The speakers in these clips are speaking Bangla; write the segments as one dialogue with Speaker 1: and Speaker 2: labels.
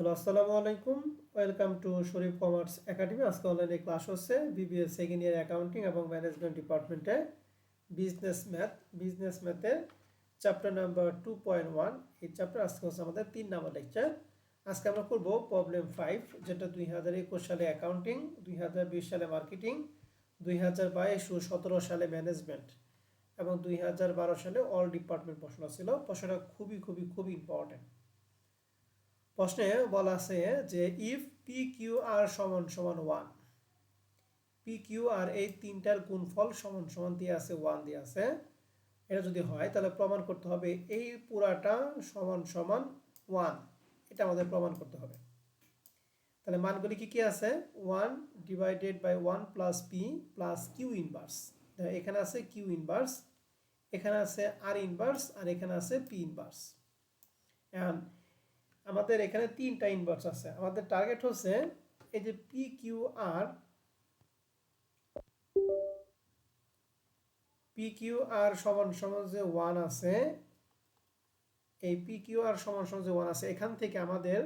Speaker 1: হ্যালো, আসসালামু আলাইকুম। Welcome to Sharif commerce academy. আজকে অনলাইনে ক্লাস হচ্ছে বিবিএ সেকেন্ড ইয়ার অ্যাকাউন্টিং এবং ম্যানেজমেন্ট ডিপার্টমেন্টে বিজনেস ম্যাথের চ্যাপ্টার নাম্বার 2.1। এই চ্যাপ্টার আজকে হচ্ছে আমাদের 3 নম্বর লেকচার। আজকে আমরা করব প্রবলেম 5, যেটা 2021 সালে অ্যাকাউন্টিং, 2020 সালে মার্কেটিং, 2022 ও 17 সালে ম্যানেজমেন্ট এবং 2012 সালে অল ডিপার্টমেন্ট প্রশ্ন ছিল। প্রশ্নটা খুবই খুবই খুবই ইম্পর্টেন্ট। প্রশ্নে বলা আছে যে ইফ পি কিউ আর সমান সমান 1, পি কিউ আর এই তিনটার গুণফল সমান সমান দিয়ে আছে 1 দিয়ে আছে। এটা যদি হয় তাহলে প্রমাণ করতে হবে এই পুরাটা সমান সমান 1। এটা আমাদের প্রমাণ করতে হবে। তাহলে মানগুলি কি কি আছে? 1 divided by 1 plus P plus Q inverse. এখানে আছে কিউ ইনভার্স, এখানে আছে আর ইনভার্স, আর এখানে আছে পি ইনভার্স। এখন আমাদের এখানে তিনটা ইনভার্স আছে। আমাদের টার্গেট হচ্ছে এই যে পি কিউ আর সমান সমান যে 1 আছে, এই পি কিউ আর সমান সমান যে 1 আছে, এখান থেকে আমাদের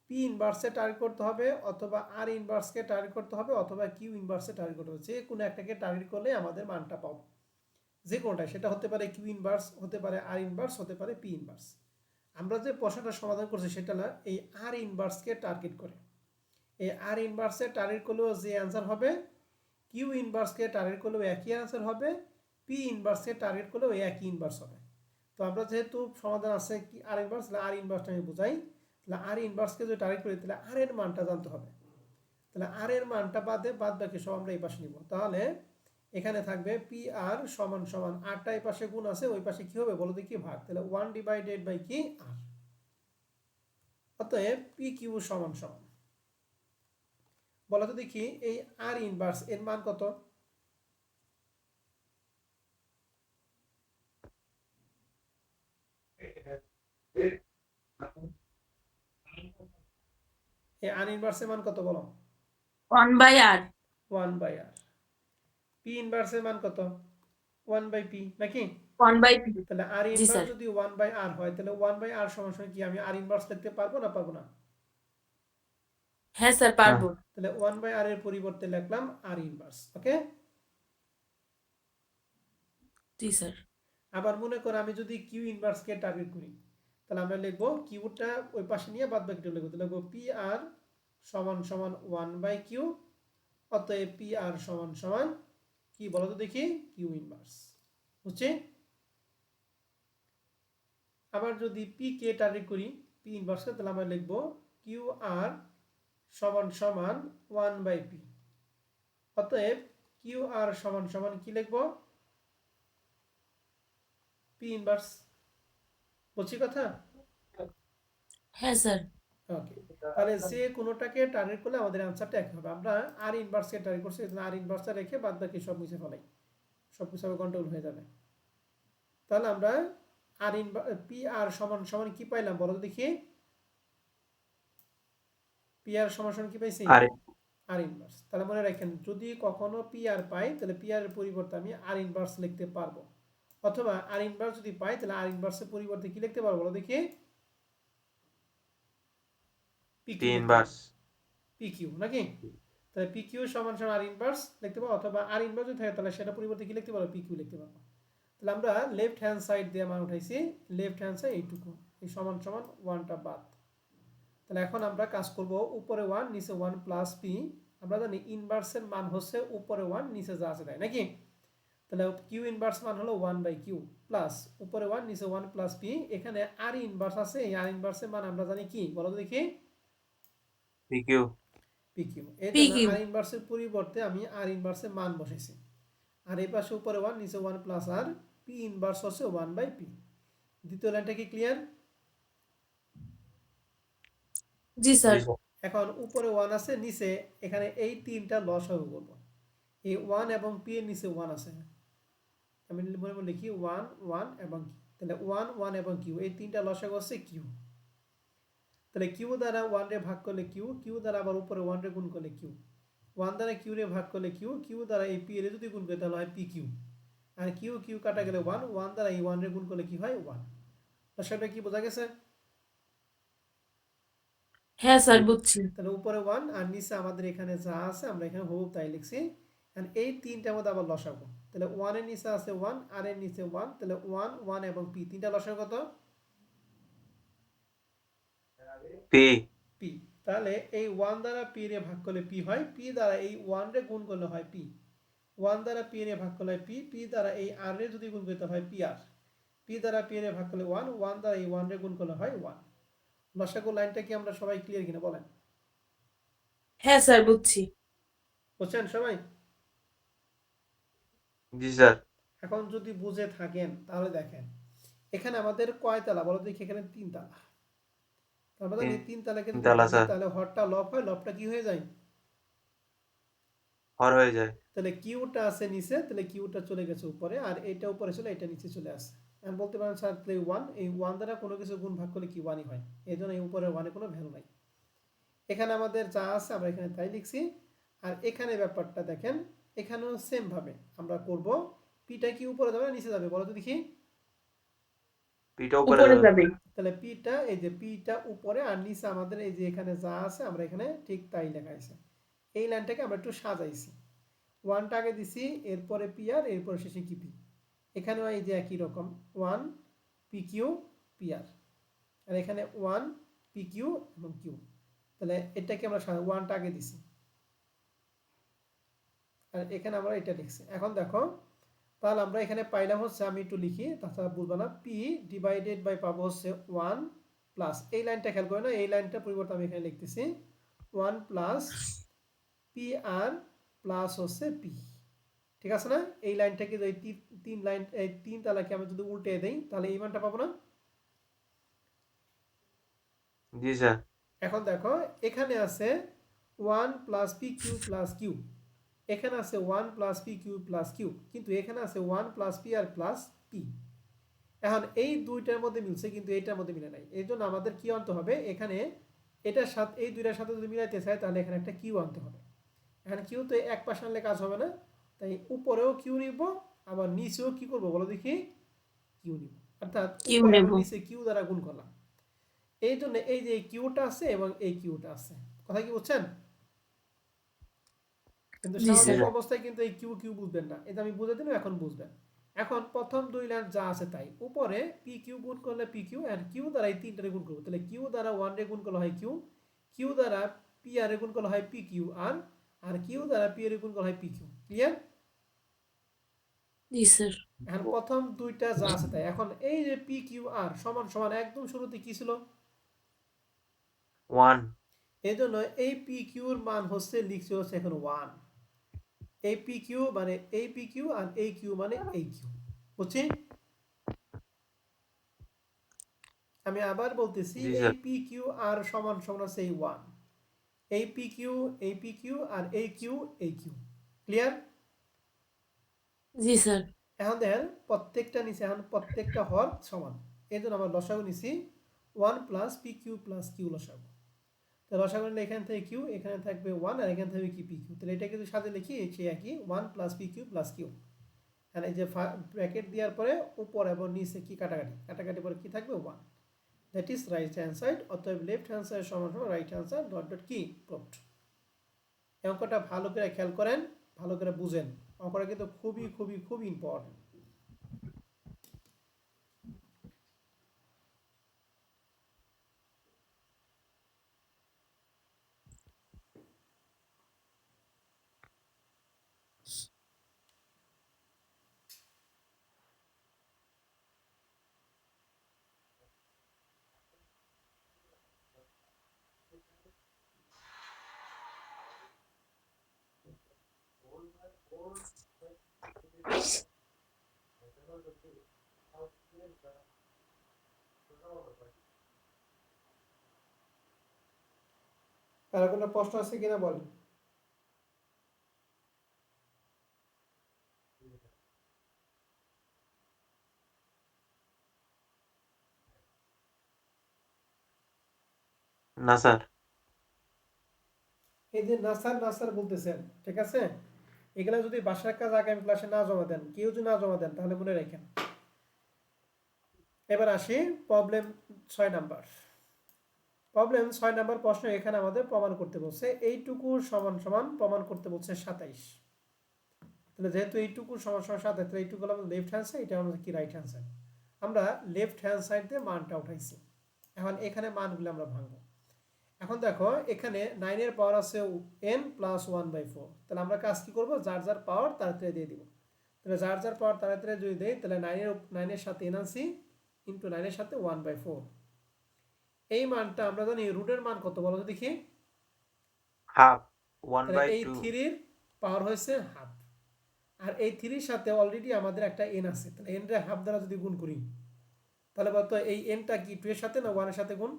Speaker 1: পি ইনভার্সে টার্গেট করতে হবে, অথবা আর ইনভার্সকে টার্গেট করতে হবে, অথবা কিউ ইনভার্সে টার্গেট করতে হবে। যে কোনো একটাকে টার্গেট করলে আমাদের মানটা পাবো, যে কোনোটা। সেটা হতে পারে কিউ ইনভার্স, হতে পারে আর ইনভার্স, হতে পারে পি ইনভার্স। আমরা যে প্রশ্নটা সমাধান করছি সেটা না, এই আর ইনভার্সকে টার্গেট করে। এই আর ইনভার্সে টার্গেট করলেও যে অ্যান্সার হবে, কিউ ইনভার্সকে টার্গেট করলেও একই অ্যান্সার হবে, পি ইনভার্সকে টার্গেট করলেও একই ইনভার্স হবে। তো আমরা যেহেতু সমাধান আছে কি আর ইনভার্স, তাহলে আর ইনভার্সটা আমি বোঝাই। তাহলে আর ইনভার্সকে যদি টার্গেট করি তাহলে আর এর মানটা জানতে হবে। তাহলে আর এর মানটা বাদ বাকি সব আমরা এই পাশে নিব। তাহলে এখানে থাকবে পি আর সমান সমান, আরটা এই পাশে গুণ আছে, ওই পাশে কি হবে বলো দেখি? ভাগ। তাহলে 1 ডিভাইডেড বাই কি আর। অতএব পি কিউ সমান সমান, বলো তো দেখি এই আর ইনভার্স এর মান কত? এই আর ইনভার্সের মান কত বলো?
Speaker 2: 1/r
Speaker 1: 1 by R. পি ইনভার্সের মান কত? 1 বাই পি, নাকি?
Speaker 2: 1/p
Speaker 1: তাহলে আর
Speaker 2: জি
Speaker 1: ইনভার্স
Speaker 2: স্যার।
Speaker 1: যদি 1 বাই আর হয়, তাহলে 1 বাই আর সমান সমান কি আমি আর ইনভার্স লিখতে পারবো না পারবো না?
Speaker 2: হ্যাঁ স্যার, পারবো।
Speaker 1: তাহলে 1 বাই আর এর পরিবর্তে লিখলাম আর ইনভার্স। ওকে।
Speaker 2: জি স্যার।
Speaker 1: আবার মনে করো আমি যদি কিউ ইনভার্সকে টার্গেট করি, তাহলে আমরা লিখবো কিউটা ওই পাশে নিয়ে বাদ বাকিটা লিখবো। তাহলে লিখবো পি আর সমান সমান 1 বাই কিউ। অতএব পি আর সমান সমান কি বলো তো দেখি? Q inverse. বুঝছি? আবার যদি পি কে টার্গেট করি, পি ইনভার্সকে, তাহলে আমরা লিখবো কিউ আর সমান সমান 1 বাই পি। অতএব কিউ আর সমান সমান কি লিখবো? P inverse. বলছি কথা?
Speaker 2: হ্যাঁ স্যার।
Speaker 1: ওকে। তাহলে যে কোনোটাকে টার্গেট করলে আমাদের অ্যান্সারটা এক হবে। আমরা আর ইনভার্সকে টার্গেট করছি, এই জন্য আর ইনভার্সটা রেখে বাদ বাকি সব মুছে ফেলাই, সব কিছু কন্ট্রোল হয়ে যাবে। তাহলে আমরা আর পি আর সমান সমান কি পাইলাম বলো তো দেখি? পি আর সমান সমান কি পাইছি? আর ইনভার্স। তাহলে মনে রাখেন, যদি কখনো পি আর পাই তাহলে পি আর এর পরিবর্তে আমি আর ইনভার্স লিখতে পারবো, অথবা আর ইনভার্স যদি পাই তাহলে আর ইনভার্সের পরিবর্তে কি লিখতে পারবো বলো দেখি? পি কিউ লিখতে পারবো। পি কিউ, নাকি? তাহলে পি কিউ সমান সমান আর ইনভার্স লিখতে পারবো, অথবা আর ইনভার্স যদি থাকে তাহলে সেটা পরিবর্তে কি লিখতে পারবো? পি কিউ লিখতে পারবো। তাহলে আমরা লেফট হ্যান্ড সাইড দিয়ে মান উঠাইছি, লেফট হ্যান্ড সাইড এইটুকু, এই সমান সমান 1টা বাদ। তাহলে এখন আমরা কাজ করব উপরে 1 নিচে 1 প্লাস পি। আমরা জানি ইনভার্সের মান হচ্ছে উপরে 1 নিচে যা আছে তাই, নাকি? তাহলে কিউ ইনভার্স মান হলো 1 বাই কিউ প্লাস উপরে 1 নিচে 1 প্লাস পি। এখানে আর ইনভার্স আছে, এই আর ইনভার্সের মান আমরা জানি কি বলো তো দেখি?
Speaker 3: পিকিউ।
Speaker 1: P Q. এই
Speaker 2: পি
Speaker 1: জন্য
Speaker 2: কিউ
Speaker 1: আর ইনভার্সের পরিবর্তে আমি আর ইনভার্সের মান বসাইছি। আর এই পাশে উপরে 1 নিচে 1 প্লাস আর, পি ইনভার্স হচ্ছে 1 বাই পি। দ্বিতীয় লাইনটা কি ক্লিয়ার?
Speaker 2: জি স্যার।
Speaker 1: এখন উপরে 1 আছে, নিচে এখানে এই তিনটা লসাগু করব। এই 1 এবং পি এর নিচে 1 আছে, আমি মনে মনে লিখি 1 1 এবং কি। তাহলে 1 1 এবং কিউ, এই তিনটা লসাগু হচ্ছে কিউ। তাহলে কিউ দ্বারা 1 রে ভাগ করলে কিউ, কিউ দ্বারা আবার উপরে 1 রে গুণ করলে কিউ, 1 দ্বারা কিউ রে ভাগ করলে কিউ, কিউ দ্বারা এই পি এর যদি গুণ করি তাহলে হয় পি কিউ। আর কিউ কিউ কাটা গেলে 1, 1 দ্বারা এই 1 রে গুণ করলে কি হয়? 1। লসাগুটা কি বোঝা গেছে?
Speaker 2: হ্যাঁ স্যার বুঝছি।
Speaker 1: তাহলে উপরে 1 আর নিচে আমাদের এখানে যা আছে আমরা এখানে হুবহু তাই লিখছি। এন্ড এই তিনটার মধ্যে আবার লসাগু, তাহলে 1 এর নিচে আছে 1 আর এর নিচে 1, তাহলে 1 1 এবং p তিনটা লসাগু কত?
Speaker 3: P.
Speaker 1: p। তাহলে এই 1 দ্বারা p রে ভাগ করলে p হয়, p দ্বারা এই 1 রে গুণ করলে হয় p। 1 দ্বারা p রে ভাগ করলে p, p দ্বারা এই r রে যদি গুণ করতে হয় pr, p দ্বারা p রে ভাগ করলে 1, 1 দ্বারা এই 1 রে গুণ করলে হয় 1। লসাগু লাইনটা কি আমরা সবাই ক্লিয়ার কিনা বলেন?
Speaker 2: হ্যাঁ স্যার বুঝছি।
Speaker 1: বুঝছেন সবাই?
Speaker 3: জি স্যার।
Speaker 1: এখন যদি বুঝে থাকেন তাহলে দেখেন এখানে আমাদের কয় তালা বলো দেখি, এখানে 3 তালা। তার মানে এই 3 তালাকে যদি
Speaker 3: তালা
Speaker 1: ভাঙি
Speaker 3: স্যার।
Speaker 1: তাহলে হরটা লব হয়, লবটা কি হয়ে যায়?
Speaker 3: হর হয়ে যায়।
Speaker 1: তাহলে কিউটা আছে নিচে, তাহলে কিউটা চলে গেছে উপরে, আর এটা উপরে ছিল, এটা নিচে চলে আসে। এখন বলতে পারেন স্যার তাহলে 1, এই 1 দ্বারা কোনো কিছু গুণ ভাগ করলে কি 1ই হয়, এই জন্য এই উপরের 1 এর কোনো ভ্যালু নাই। এখানে আমাদের যা আছে আমরা এখানে তাই লিখছি। আর এখানে ব্যাপারটা দেখেন, এখানেও সেম ভাবে আমরা করব। পিটা কি উপরে যাবে না নিচে যাবে বলো তো দেখি?
Speaker 3: পিটা উপরে
Speaker 2: উপরে
Speaker 3: যাবে।
Speaker 2: যাবে।
Speaker 1: তাহলে পিটা, এই যে পিটা উপরে আর নিচে আমাদের এই যে এখানে যা আছে আমরা এখানে ঠিক তাই লেখা আছে। এই লাইনটাকে আমরা একটু সাজাইছি, 1টা আগে দিছি, এরপরে পি আর, এরপরে শেষে কি পি। এখানেও এই যে একই রকম 1 পি কিউ পি আর, আর এখানে 1 পি কিউ এবং কিউ। তাহলে এটাকে আমরা 1টা আগে দিছি, আর এখানে আমরা এটা লিখছি। এখন দেখো তাহলে আমরা এখানে পাইলাম হচ্ছে, আমি একটু লিখি তাছাড়া বুঝবো না, পি ডিভাইডেড বাই পাবো হচ্ছে 1 প্লাস, এই লাইনটা খেয়াল করে না, এই লাইনটার পরিবর্তে আমি এখানে লিখতেছি 1 প্লাস পি আর প্লাস হচ্ছে পি। ঠিক আছে না? এই লাইনটাকে এই তিন লাইন, এই 3 তালাকে আমি যদি উল্টে দেই তাহলে এই মানটা পাবো না?
Speaker 3: জি স্যার।
Speaker 1: এখন দেখো এখানে আছে 1 plus P Q plus Q, এখানে আছে 1 plus P Q plus Q, কিন্তু এখানে আছে 1 প্লাস পি আর প্লাস পি। এখন এই দুইটার মধ্যে মিলছে কিন্তু এইটার মধ্যে মিলে নাই, এই জন্য আমাদের কি আনতে হবে এখানে, এটার সাথে এই দুইটার সাথে যদি মিলাইতে চাই তাহলে এখানে একটা কিউ আনতে হবে। এখানে কিউ তো এক পাশে আনলে কাজ হবে না, তাই উপরেও কিউ নিব, আবার নিচেও কি করব বলো দেখি? কিউ নিব, অর্থাৎ
Speaker 2: কিউ
Speaker 1: উপর
Speaker 2: নেব।
Speaker 1: এবং নিচে কিউ দ্বারা গুণ করলাম। এই জন্য এই যে কিউটা আছে এবং এই কিউটা আছে, কথা কি বুঝছেন? কিন্তু
Speaker 2: জি
Speaker 3: জি
Speaker 2: স্যার।
Speaker 1: স্বাভাবিক
Speaker 3: স্যার।
Speaker 1: অবস্থায় কিন্তু এই কিউ কিউ বুঝবেন না, এটা আমি বুঝে দিলাম, এখন বুঝবেন। এখন প্রথম দুই লাইন যা আছে তাই, উপরে পি কিউ গুণ করলে পি কিউ, এন্ড কিউ দ্বারা এই তিনটারে গুণ করবো, তাহলে কিউ দ্বারা 1 রে গুণ করলে হয় কিউ, কিউ দ্বারা পি আর এ গুণ করলে হয় পি কিউ আর, আর কিউ দ্বারা পি এর গুণ করলে হয় পি কিউ। ক্লিয়ার?
Speaker 2: জি স্যার।
Speaker 1: এখন প্রথম দুইটা যা আছে তাই, এখন এই যে পি কিউ আর সমান সমান একদম শুরুতে কি ছিল?
Speaker 3: 1.
Speaker 1: এই জন্য এই পি কিউর মান হচ্ছে লিখছে হচ্ছে এখন 1। এই পি কিউ মানে এই পি কিউ আর এই কিউ মানে এই কিউ। বুঝছি? আমি আবার বলতেছি,
Speaker 3: জি
Speaker 1: এই
Speaker 3: স্যার।
Speaker 1: পি কিউ আর সমান সমান হচ্ছে এই 1। এই পি কিউ, এই পি কিউ আর এই কিউ, এই কিউ। ক্লিয়ার?
Speaker 2: জি স্যার।
Speaker 1: এখন দেখেন প্রত্যেকটা নিচে এখন প্রত্যেকটা হর সমান, এই জন্য আমরা লসাগু নিছি 1 plus P Q plus Q লসাগু। তো লসাগু নিলে এখানে থেকে কিউ, এখানে থাকবে 1 আর এখানে থাকবে কি পি কিউ, তাহলে এটাকে যদি সাথে লিখি সে একই 1 plus P Q plus Q. আর এই যে ব্র্যাকেট দেওয়ার পরে উপর এবং নিচে কি কাটাকাটি, কাটাকাটি পরে কি থাকবে 1, that is right hand side, অতএব লেফট হ্যান্ড সাইড সমান সমান right hand side dot dot কি প্রুভড। এই অঙ্কটা ভালো করে খেয়াল করেন, ভালো করে বুঝেন, অঙ্কটা কিন্তু খুবই খুবই খুবই ইম্পর্টেন্ট। কারো কোনো প্রশ্ন আছে কিনা বলেন?
Speaker 3: না স্যার।
Speaker 1: এই যে নাসার নাসার বলতেছেন, ঠিক আছে, এগুলা যদি বাসার কাজ আগামী ক্লাসে না জমা দেন, কেউ যদি না জমা দেন তাহলে মনে রাখেন। এবার আসি প্রবলেম 6 নাম্বার। প্রবলেম 6 নাম্বার প্রশ্ন এখানে আমাদের প্রমাণ করতে বলছে এইটুকু সমান সমান প্রমাণ করতে বলছে 27। তাহলে যেহেতু এইটুকু সমান সমান 27, তাহলে এইটুকু হলো আমাদের লেফট হ্যান্ড সাইড, এটা আমাদের কি রাইট হ্যান্ড সাইড। আমরা লেফট হ্যান্ড সাইড দিয়ে মানটা উঠাইছি। এখন এখানে মানগুলো আমরা ভাঙবো। এখন দেখো এখানে 9 এর পাওয়ার আছে n প্লাস 1/4। তাহলে আমরা কাজ কি করব, যার যার পাওয়ার তাড়াতাড়ি দিয়ে দিব। তাহলে যার যার পাওয়ার তাড়াতাড়ি যদি দেই, তাহলে 9 এর সাথে n আনছি ইন্টু 9 এর সাথে 1/4। এই মানটা আমরা জানি রুটের মান কত বলো তো দেখি।
Speaker 3: হাফ 1
Speaker 1: তাহলে
Speaker 3: বাই
Speaker 1: এই
Speaker 3: 2
Speaker 1: 3 এর পাওয়ার হয়েছে হাফ, আর এই 3 এর সাথে অলরেডি আমাদের একটা n আছে। তাহলে n এর হাফ দ্বারা যদি গুণ করি, তাহলে বলতো এই nটা কি 2 এর সাথে না 1 এর সাথে গুণ?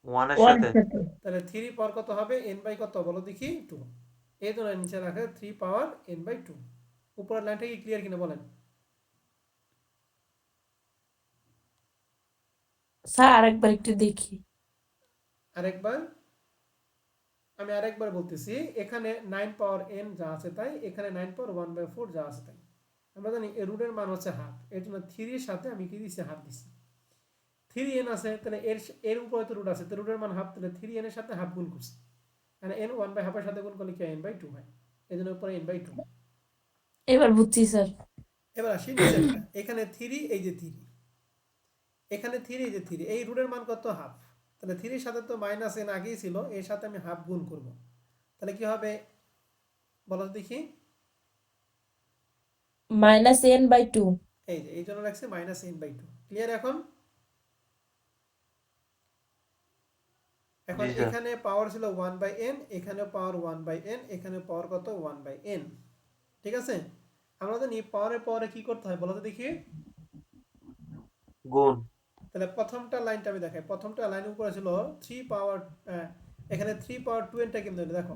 Speaker 3: 1 এর
Speaker 2: 1
Speaker 3: সাথে।
Speaker 2: এর সাথে।
Speaker 1: তাহলে 3 পাওয়ার কত হবে, n বাই কত বলো দেখি 2। এই জন্য নিচে রাখা 3 পাওয়ার n বাই 2। উপরের লাইনটা কি ক্লিয়ার কিনা বলেন?
Speaker 2: স্যার আরেকবার একটু দেখি।
Speaker 1: আরেকবার আমি আরেকবার বলতেছি, এখানে 9 পাওয়ার n যা আছে তাই, এখানে 9 পাওয়ার 1/4 যা আছে তাই। আমরা জানি এর রুটের মান হচ্ছে হাফ, এর জন্য 3 এর সাথে আমি কি দিছি, হাফ দিছি। 3n আছে, তাহলে এর এর উপরে তো রুট আছে, তো রুটের মান হাফ, তাহলে 3n এর সাথে হাফ গুণ করছি। মানে n 1/2 এর সাথে গুণ করলে কি n বাই 2 হয়, এই জন্য উপরে n বাই 2।
Speaker 2: এবার বুঝছি স্যার।
Speaker 1: এবার আসি নিচেরটা, এখানে 3, এই যে 3, এখানে 3, এই যে 3, এই রুটের মান কত, হাফ। তাহলে 3 এর সাথে তো মাইনাস n আগেই ছিল, এর সাথে আমি হাফ গুণ করব। তাহলে কি হবে বলো তো দেখি।
Speaker 2: -n/2।
Speaker 1: এই যে এই জন্য লাগছে -n/2। ক্লিয়ার? এখন এখন
Speaker 3: জি স্যার।
Speaker 1: এখানে পাওয়ার ছিল 1/n, এখানে পাওয়ার 1/n, এখানে পাওয়ার কত 1/n। ঠিক আছে, আমরা জানি পাওয়ারে পাওয়ারে কি করতে হয় বলো তো দেখি।
Speaker 3: গুণ।
Speaker 1: তাহলে প্রথমটা লাইনটা আমি দেখাই, প্রথমটা লাইনের উপরে ছিল 3 পাওয়ার, এখানে 3 পাওয়ার 2n টা কেমন হলো দেখো।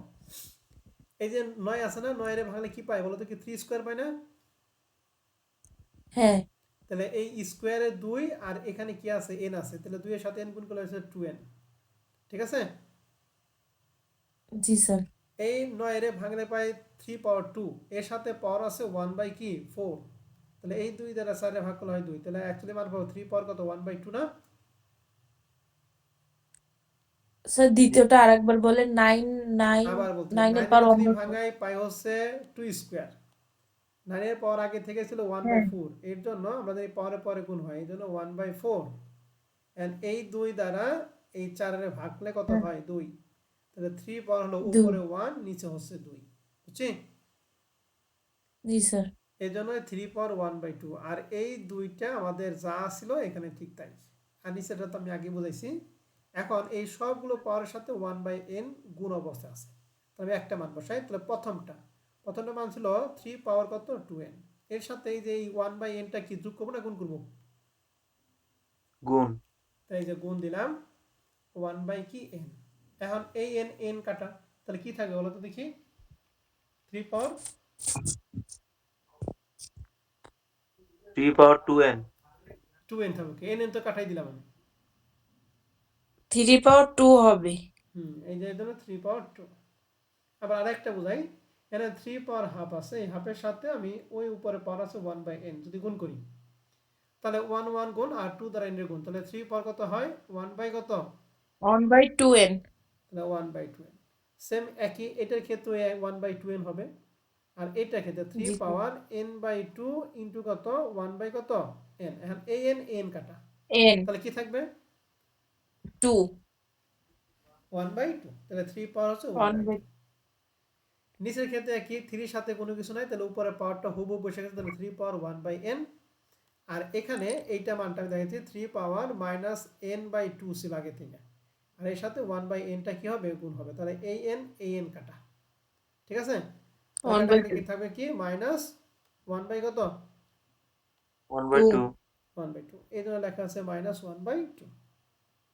Speaker 1: এই যে 9 আছে না, 9 এর ভাঙলে কি পাই বলো তো, কি 3 স্কয়ার পাই না?
Speaker 2: হ্যাঁ।
Speaker 1: তাহলে এই স্কয়ারে 2, আর এখানে কি আছে, n আছে, তাহলে 2 এর সাথে n গুণ করলে হচ্ছে 2n। ঠিক আছে,
Speaker 2: জি স্যার।
Speaker 1: এই 9 এর ভাঙলে পাই 3 পাওয়ার 2, এর সাথে পাওয়ার আছে 1/4। তাহলে এই 2 দ্বারা 4 এর ভাগ করলে হয় 2, তাহলে অ্যাকচুয়ালি মান পাবো 3 পাওয়ার কত 1/2 না।
Speaker 2: স্যার দ্বিতীয়টা আরেকবার বলেন। 9 9
Speaker 1: আবার বলতে
Speaker 2: 9 এর
Speaker 1: 9 এর
Speaker 2: পাওয়ার
Speaker 1: যদি
Speaker 2: 1/4।
Speaker 1: ভাঙাই পাই হচ্ছে 2 স্কয়ার। 9 এর পাওয়ার আগে থেকে ছিল
Speaker 2: হ্যাঁ।
Speaker 1: 1/4, এর জন্য আমাদের এই পাওয়ারে পরে গুণ হয়, এই জন্য 1/4। এন্ড এই 2 দ্বারা এই 4 এর ভাগ করলে কত
Speaker 2: হ্যাঁ।
Speaker 1: হয় 2। তাহলে 3 পাওয়ার হলো
Speaker 2: 2।
Speaker 1: উপরে 1, নিচে হচ্ছে 2। বুঝছি?
Speaker 2: জি স্যার।
Speaker 1: এই জন্য 3 পাওয়ার 1/2, আর এই দুইটা আমাদের যা ছিল এখানে ঠিক তাই। আর নিচেটা তো আমি আগে বুঝাইছি। এখন এই সবগুলো পাওয়ারের সাথে 1/n গুণ অবস্থা আছে, তাহলে আমি একটা মান বসাই। তাহলে প্রথমটা মান ছিল 3 পাওয়ার কত 2n, এর সাথে এই যে এই 1/n টা কি যোগ করবো না গুণ করবো?
Speaker 3: গুণ।
Speaker 1: তাই এই যে গুণ দিলাম 1/n। এখন এই n n কাটা, তাহলে কি থাকবে বলো তো দেখি। 3 পাওয়ার
Speaker 3: 3 পাওয়ার 2n।
Speaker 1: 2n থাকবে, n তো কাটাই দিলাম আমি।
Speaker 2: 3 পাওয়ার 2 হবে।
Speaker 1: এই যে ধরো 3 পাওয়ার 2। আবার আরেকটা বোঝাই, এখানে 3 পাওয়ার হাফ আছে, এই হাফের সাথে আমি ওই উপরে পাওয়ার আছে 1/n যদি গুণ করি, তাহলে 1 1 গুণ আর 2 দ্বারা n এর গুণ, তাহলে 3 পাওয়ার কত হয় 1 বাই কত,
Speaker 2: 1/2n।
Speaker 1: তাহলে 1/2n। সেম একই এটার ক্ষেত্রে 1/2n হবে, আর এটার ক্ষেত্রে 3
Speaker 2: জি স্যার।
Speaker 1: পাওয়ার n/2 ইন্টু কত 1 বাই কত n। এখন এই n কাটা,
Speaker 2: n
Speaker 1: তাহলে কি থাকবে
Speaker 2: 2
Speaker 1: 1/2, তাহলে 3 পাওয়ার হচ্ছে
Speaker 2: 1/2।
Speaker 1: 1/2। নিচের ক্ষেত্রে কি 3 সাথে কোনো কিছু নাই, তাহলে উপরে পাওয়ারটা হুবহু বসে গেছে, তাহলে 3 পাওয়ার 1/n। আর এখানে এইটা মানটা আমি দেখাচ্ছি 3 পাওয়ার -n/2 ছিল আগে থেকে, আর এর সাথে 1/nটা কি হবে গুণ হবে, তাহলে এই n কাটা। ঠিক আছে, তাহলে কাটাকাটি
Speaker 2: 1/2।
Speaker 1: কি থাকবে কি -1 বাই কত
Speaker 3: 1/2।
Speaker 1: 1/2, এই জন্য লেখা আছে -1/2।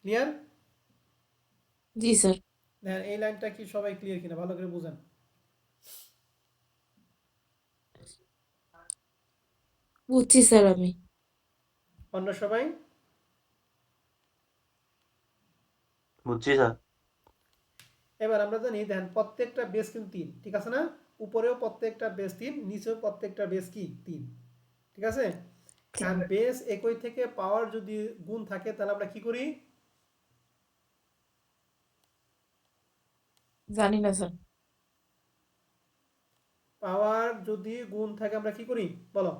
Speaker 1: ক্লিয়ার?
Speaker 2: জি স্যার।
Speaker 1: দেখেন এই লাইনটা কি সবাই ক্লিয়ার কিনা ভালো করে বুঝেন।
Speaker 2: বুঝছি স্যার আমি।
Speaker 1: অন্য সবাই?
Speaker 3: বুঝছি স্যার।
Speaker 1: এবার আমরা জানি দেখেন প্রত্যেকটা বেস কিন্তু 3, ঠিক আছে না? উপরেও প্রত্যেকটা বেস 3, নিচেও প্রত্যেকটা বেস কি 3। ঠিক আছে, কারণ বেস একই থেকে পাওয়ার যদি গুণ থাকে তাহলে আমরা কি করি?
Speaker 2: জানি না স্যার।
Speaker 1: পাওয়ার যদি গুণ থাকে আমরা কি করি বলো?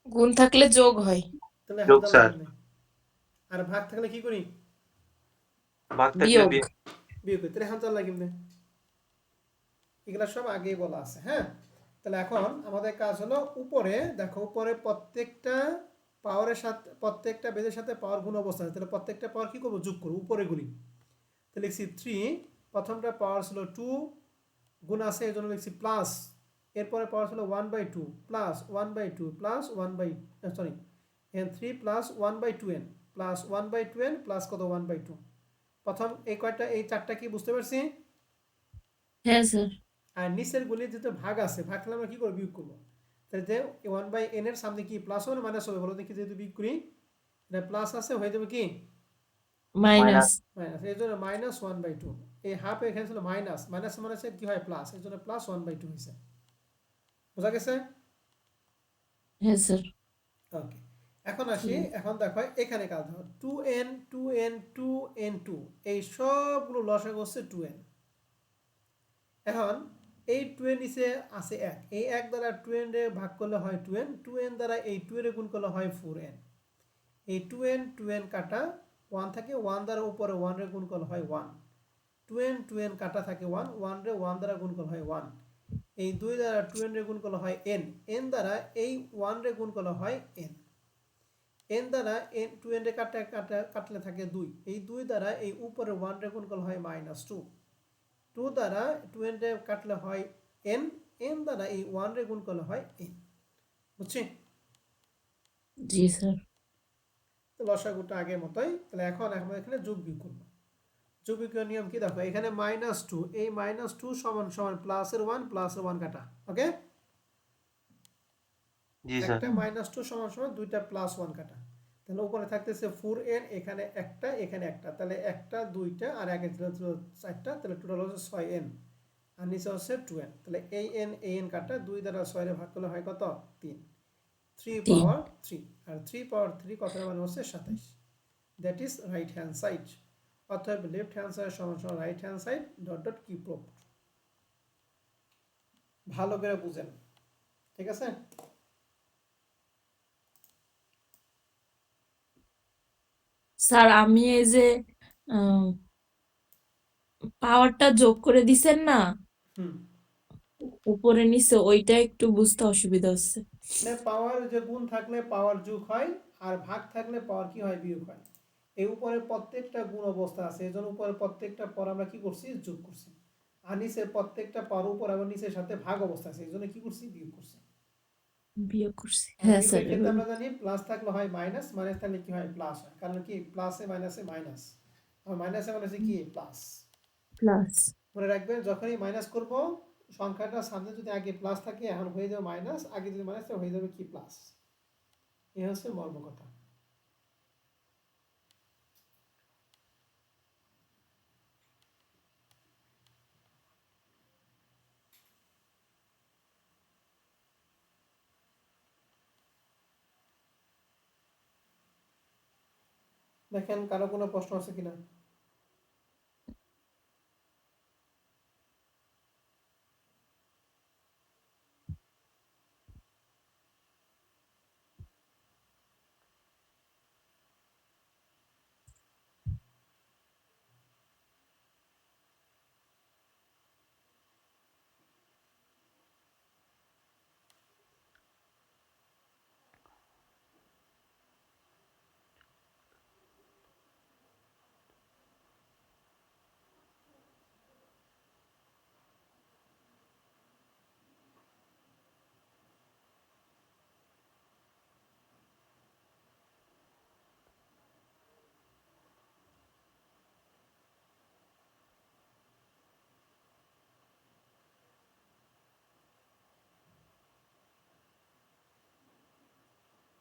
Speaker 2: গুণ থাকলে যোগ হয়।
Speaker 1: তাহলে হাত
Speaker 3: যোগ
Speaker 1: জ্বালা
Speaker 3: স্যার।
Speaker 1: কেমনে? আর ভাগ থাকলে কি করি?
Speaker 3: ভাগ থাকলে
Speaker 2: বিয়োগ।
Speaker 1: বিয়োগ করি। তাহলে হাত জ্বালা কেমনে? এগুলো সব আগেই বলা আছে। হ্যাঁ, তাহলে এখন আমাদের কাজ হলো উপরে দেখো, উপরে প্রত্যেকটা পাওয়ারের সাথে প্রত্যেকটা বেজের সাথে পাওয়ার গুণ অবস্থা আছে, তাহলে প্রত্যেকটা পাওয়ার কি করবো? যোগ করবো উপরে গুলি। তাহলে লিখছি 3, প্রথমটা পাওয়ার ছিল 2 গুণ আছে এই জন্য লিখছি প্লাস, এরপরে পাওয়ার ছিল 1/2 plus 1/2 plus 1 sorry N 3 plus 1/2n plus 1/2n plus কত 1/2। প্রথম এই কয়টা এই চারটা কি বুঝতে পারছি?
Speaker 2: হ্যাঁ স্যার।
Speaker 1: আর নিচের গুলি যেহেতু ভাগ আছে, ভাগ থাকলে আমরা কি করবো? বিয়োগ করবো। তাহলে যে 1/n এর সামনে কি প্লাস হবে না মাইনাস হবে বলো দেখি? যেহেতু বিয়োগ করি, এটা প্লাস আছে হয়ে যাবে কি
Speaker 2: মাইনাস।
Speaker 3: মাইনাস।
Speaker 1: মাইনাস, এই জন্য মাইনাস 1/2। এই হাফ এখানে ছিল মাইনাস, মাইনাস মাইনাসে কি হয় প্লাস, এই জন্য প্লাস 1/2 হয়েছে। বোঝা গেছে?
Speaker 2: হ্যাঁ স্যার।
Speaker 1: ওকে, এখন আসি,
Speaker 2: ঠিক।
Speaker 1: এখন দেখো এখানে কাজ দেখো 2n 2n 2n2 এই সবগুলো লসাগু হচ্ছে 2n। এখন এই 2n নিচে আছে 1, এই 1 দ্বারা 2n রে ভাগ করলে হয় 2n, 2n দ্বারা এই 2 এর গুণ করলে হয় 4n। এই 2n 2n কাটা 1 থাকে, 1 দ্বারা উপরে 1 রে গুণ করলে হয় 1, 2n 2n কাটা থাকে 1, 1 রে 1 দ্বারা গুণ করলে হয় 1। এই 2 দ্বারা 2n রে গুণ করলে হয় n, n দ্বারা এই 1 রে গুণ করলে হয় n, n দ্বারা n 2n রে কাটলে থাকে 2, এই 2 দ্বারা এই উপরে 1 রে গুণ করলে হয় -2, 2 দ্বারা 2n রে কাটলে হয় n, n দ্বারা এই 1 রে গুণ করলে হয় n। বুঝছি?
Speaker 2: জি স্যার।
Speaker 1: তো লসাগুটা আগের মতোই। তাহলে এখন আমরা এখানে যোগ বিয়োগ করবো। যোগ বিয়োগের নিয়ম কি দেখো, এখানে -2, এই -2 সমান সমান প্লাসের 1 কাটা। ওকে,
Speaker 3: জি স্যার।
Speaker 1: একটা -2 সমান সমান দুইটা +1 কাটা। তাহলে উপরে থাকতেছে 4n, এখানে একটা এখানে একটা, তাহলে একটা দুইটা আর আগে ছিল চারটা, তাহলে টোটাল হচ্ছে 6n আর নিচে হচ্ছে 2n। তাহলে এই n কাটা 2 দ্বারা 6 এর ভাগ করলে হয় কত? 3, 3
Speaker 2: 3।
Speaker 1: পাওয়ার 3, আর 3 পাওয়ার 3 কথার মানে হচ্ছে 27। That is right hand side. অতএব লেফট হ্যান্ড সাইড সমান সমান right hand side dot dot কি প্রুভড। ভালো করে বুঝেন, ঠিক আছে?
Speaker 2: স্যার আমি এই যে পাওয়ারটা যোগ করে দিছেন না
Speaker 1: হুম,
Speaker 2: উপরে নিচে, ওইটা একটু বুঝতে অসুবিধা হচ্ছে।
Speaker 1: মানে পাওয়ার যে গুণ থাকলে পাওয়ার যোগ হয়, আর ভাগ থাকলে পাওয়ার কি হয়? বিয়োগ হয়। এই উপরে প্রত্যেকটা গুণ অবস্থা আছে, এই জন্য উপরে প্রত্যেকটা পর আমরা কি করছি? যোগ করছি। আর নিচে প্রত্যেকটা পর উপর আবার নিচের সাথে ভাগ অবস্থা আছে, এই জন্য কি করছি? বিয়োগ করছি।
Speaker 2: বিয়োগ করছি,
Speaker 1: আর
Speaker 2: হ্যাঁ স্যার
Speaker 1: বিয়োগের ক্ষেত্রে
Speaker 2: এবার।
Speaker 1: আমরা জানি প্লাস থাকলে হয় মাইনাস, মাইনাস থাকলে কি হয়? প্লাস হয়। কারণ কি প্লাসে মাইনাসে মাইনাস, আর মাইনাসে মাইনাসে কি? প্লাস।
Speaker 2: প্লাস।
Speaker 1: মনে রাখবেন যখনই মাইনাস করব, সংখ্যাটার সামনে যদি আগে প্লাস থাকে এখন হয়ে যাবে মাইনাস, আগে যদি মাইনাস থাকে হয়ে যাবে কি? প্লাস। এই হচ্ছে মর্ম কথা। দেখেন কারো কোনো প্রশ্ন আছে কিনা?